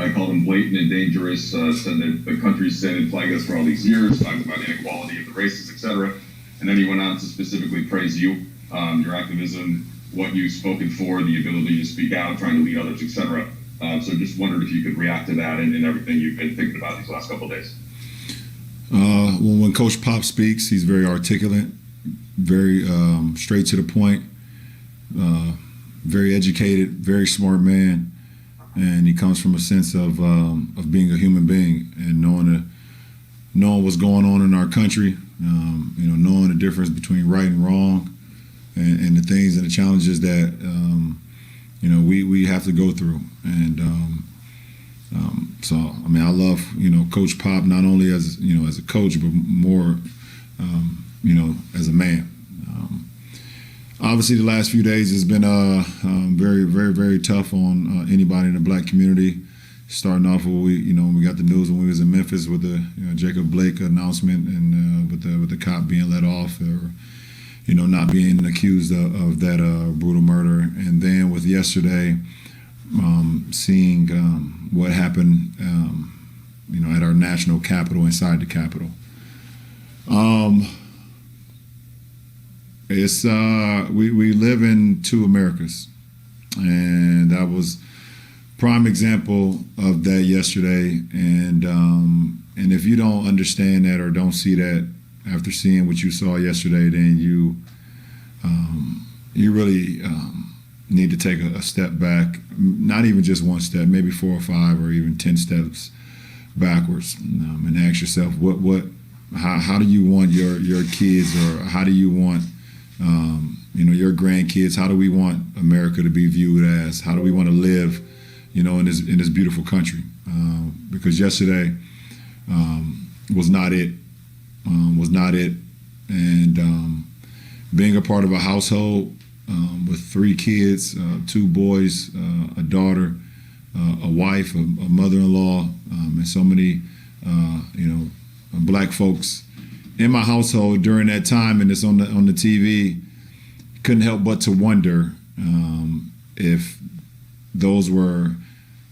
called him blatant and dangerous, said that the country's sin and plagued us for all these years, talked about inequality of the races, etc. And then he went on to specifically praise you, your activism, what you've spoken for, the ability to speak out, trying to lead others, etc. So just wondered if you could react to that and everything you've been thinking about these last couple of days. When Coach Pop speaks, he's very articulate, very straight to the point, very educated, very smart man, and he comes from a sense of being a human being and knowing what's going on in our country, knowing the difference between right and wrong, and the things and the challenges that we have to go through. And so I mean, I love Coach Pop not only as as a coach, but more as a man. Obviously, the last few days has been very, very, very tough on anybody in the black community. Starting off with when we got the news when we was in Memphis with the Jacob Blake announcement and with the cop being let off or not being accused of that brutal murder, and then with yesterday seeing what happened at our national capital, inside the Capitol. It's we live in two Americas, and that was prime example of that yesterday. And if you don't understand that or don't see that after seeing what you saw yesterday, then you really need to take a step back, not even just one step, maybe 4 or 5 or even 10 steps backwards, and ask yourself how do you want your kids, or how do you want your grandkids, how do we want America to be viewed as? How do we want to live, in this beautiful country? Because yesterday was not it. And being a part of a household with 3 kids, 2 boys, a daughter, a wife, a mother-in-law, and so many, black folks in my household during that time, and it's on the TV, couldn't help but to wonder if those were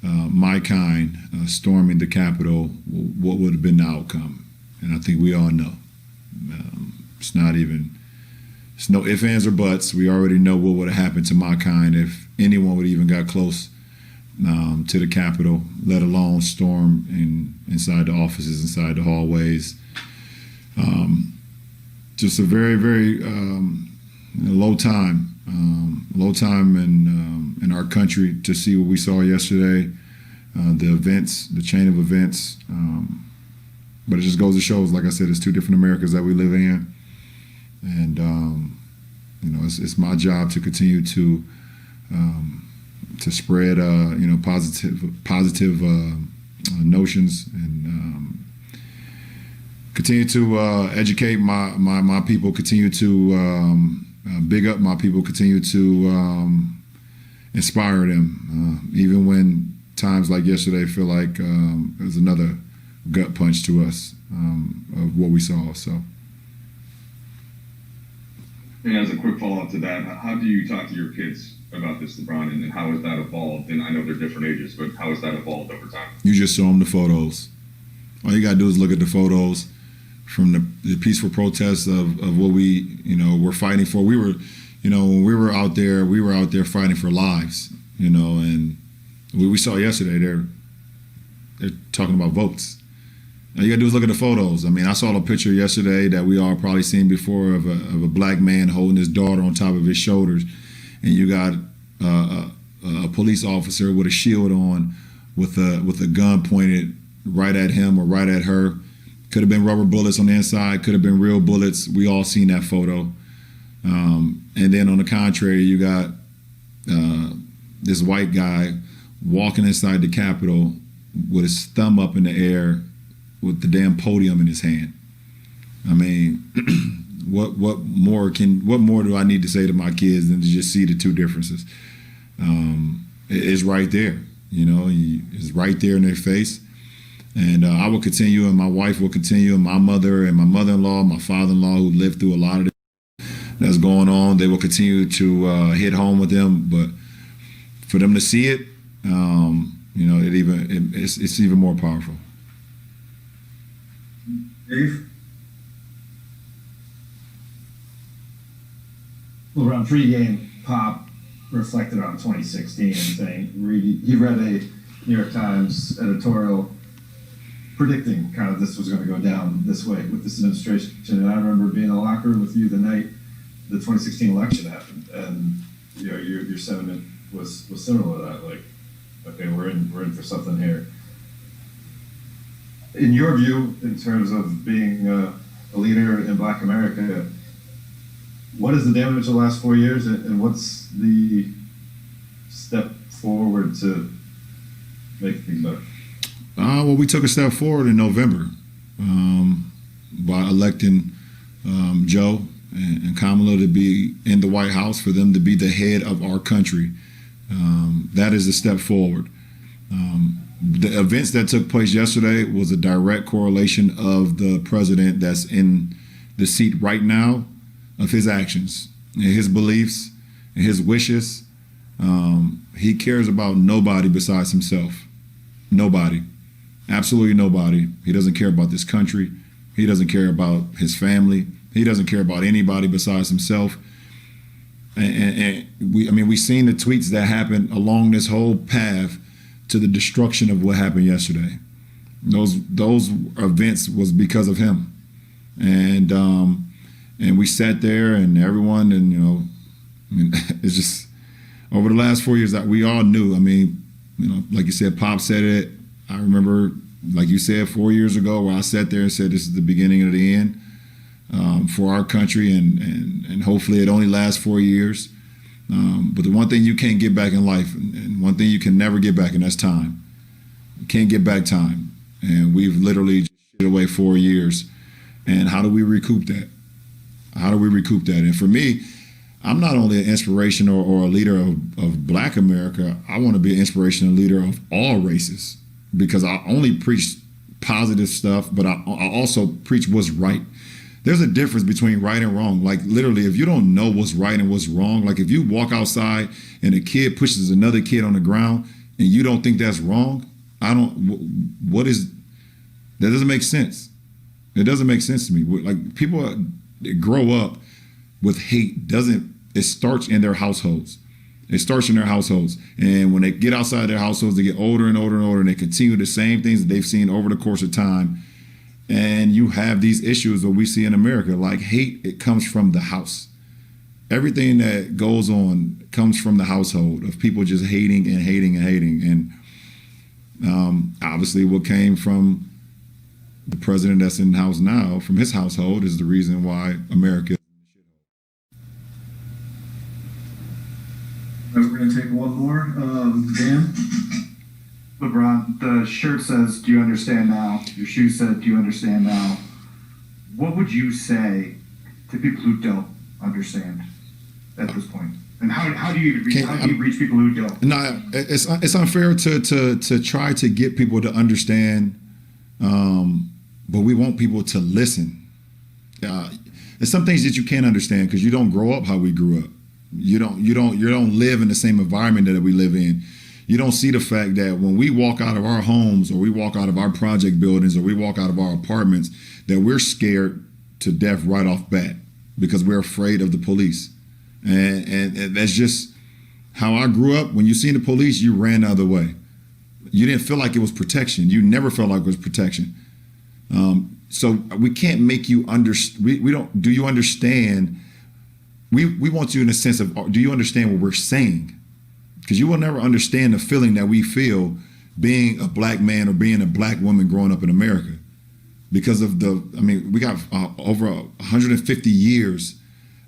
my kind storming the Capitol, what would have been the outcome? And I think we all know. It's no ifs, ands, or buts. We already know what would have happened to my kind if anyone would even got close to the Capitol, let alone storm inside the offices, inside the hallways. Just a very, very low time in our country to see what we saw yesterday, the chain of events. But it just goes to show, like I said, it's 2 different Americas that we live in, and it's my job to continue to spread positive notions and continue to educate my people, continue to big up my people, continue to inspire them, even when times like yesterday feel like it was another gut punch to us of what we saw. So. And as a quick follow-up to that, how do you talk to your kids about this, LeBron, and how has that evolved? And I know they're different ages, but how has that evolved over time? You just show them the photos. All you got to do is look at the photos from the peaceful protests of what we, were fighting for. We were, when we were out there fighting for lives, and we saw yesterday, they're talking about votes. All you gotta do is look at the photos. I mean, I saw a picture yesterday that we all probably seen before of a black man holding his daughter on top of his shoulders, and you got a police officer with a shield on, with a gun pointed right at him or right at her. Could have been rubber bullets on the inside, could have been real bullets. We all seen that photo. And then on the contrary, you got this white guy walking inside the Capitol with his thumb up in the air with the damn podium in his hand. I mean, what more do I need to say to my kids than to just see the 2 differences? It's right there, it's right there in their face. And I will continue, and my wife will continue, and my mother and my mother-in-law, my father-in-law, who lived through a lot of this that's going on, they will continue to hit home with them. But for them to see it, it's even more powerful. Dave? LeBron pregame, Pop reflected on 2016 and saying he read a New York Times editorial predicting kind of this was going to go down this way with this administration. And I remember being in the locker room with you the night the 2016 election happened, and your sentiment was similar to that. Like, okay, we're in for something here. In your view, in terms of being a leader in Black America, what is the damage of the last 4 years, and what's the step forward to make things better? Well, we took a step forward in November by electing Joe and Kamala to be in the White House, for them to be the head of our country. That is a step forward. The events that took place yesterday was a direct correlation of the president that's in the seat right now, of his actions and his beliefs and his wishes. He cares about nobody besides himself. Nobody. Absolutely nobody. He doesn't care about this country. He doesn't care about his family. He doesn't care about anybody besides himself. And we've seen the tweets that happened along this whole path to the destruction of what happened yesterday. Those events was because of him. And we sat there, and everyone, and it's just over the last 4 years that we all knew. Like you said, Pop said it. I remember, like you said, 4 years ago, where I sat there and said, this is the beginning of the end for our country, and hopefully it only lasts 4 years. But the one thing you can't get back in life, and one thing you can never get back, and that's time. You can't get back time. And we've literally just shit away 4 years. And how do we recoup that? How do we recoup that? And for me, I'm not only an inspiration or a leader of Black America, I want to be an inspirational leader of all races, because I only preach positive stuff, but I also preach what's right. There's a difference between right and wrong. Like, literally, if you don't know what's right and what's wrong, like if you walk outside and a kid pushes another kid on the ground and you don't think that's wrong, that doesn't make sense. It doesn't make sense to me. Like, people that grow up with hate, it starts in their households. It starts in their households. And when they get outside their households, they get older and older and older, and they continue the same things that they've seen over the course of time. And you have these issues that we see in America. Like hate, it comes from the house. Everything that goes on comes from the household, of people just hating and hating and hating. And obviously what came from the president that's in the house now, from his household, is the reason why America. We're going to take one more. Dan? LeBron, the shirt says, "Do you understand now?" Your shoe said, "Do you understand now?" What would you say to people who don't understand at this point? And how do you reach people who don't? No, it's unfair to try to get people to understand, but we want people to listen. There's some things that you can't understand because you don't grow up how we grew up. You don't live in the same environment that we live in. You don't see the fact that when we walk out of our homes, or we walk out of our project buildings, or we walk out of our apartments, that we're scared to death right off bat because we're afraid of the police. And that's just how I grew up. When you seen the police, you ran the other way. You didn't feel like it was protection. You never felt like it was protection. So we can't make you understand. We don't. Do you understand? We want you in a sense of, do you understand what we're saying? Because you will never understand the feeling that we feel being a Black man or being a Black woman growing up in America. Because of we got over 150 years,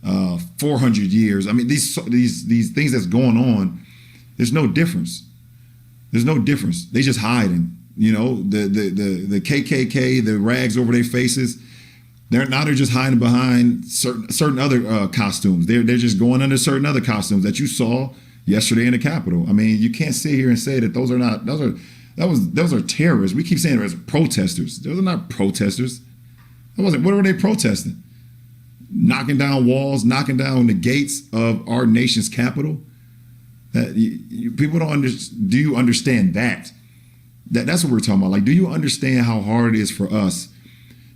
400 years. These things that's going on, there's no difference. There's no difference. They just hiding. The KKK, the rags over their faces. They're just hiding behind certain other costumes. They're just going under certain other costumes that you saw yesterday in the Capitol. You can't sit here and say that those are terrorists. We keep saying there's protesters. Those are not protesters. What were they protesting? Knocking down walls, knocking down the gates of our nation's capital. People don't understand. Do you understand that? That's what we're talking about. Like, do you understand how hard it is for us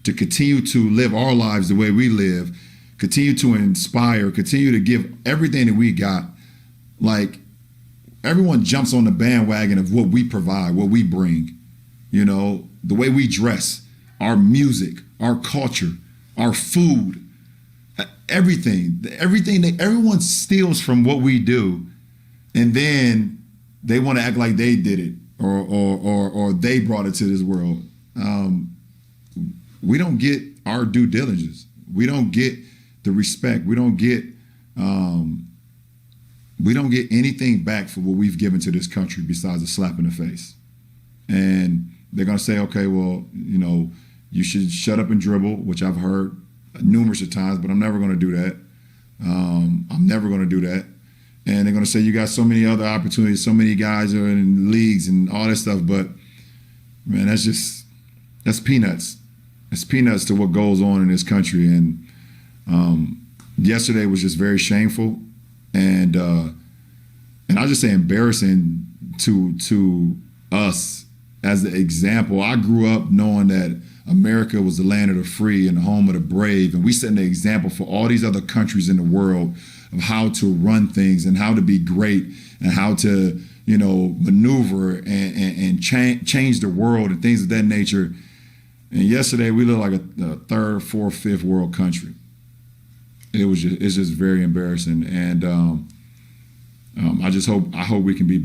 to continue to live our lives the way we live, continue to inspire, continue to give everything that we got? Like, everyone jumps on the bandwagon of what we provide, what we bring, you know, the way we dress, our music, our culture, our food, everything that everyone steals from what we do. And then they want to act like they did it or they brought it to this world. We don't get our due diligence. We don't get the respect. We don't get anything back for what we've given to this country besides a slap in the face. And they're going to say, okay, well, you know, you should shut up and dribble, which I've heard numerous of times, but I'm never going to do that. I'm never going to do that. And they're going to say, you got so many other opportunities, so many guys are in leagues and all that stuff. But, man, that's peanuts. It's peanuts to what goes on in this country. And yesterday was just very shameful. And I just say embarrassing to us as the example. I grew up knowing that America was the land of the free and the home of the brave. And we set an example for all these other countries in the world of how to run things and how to be great and how to, you know, maneuver and change the world and things of that nature. And yesterday we looked like a third, fourth, fifth world country. It's just very embarrassing. And I hope we can be better.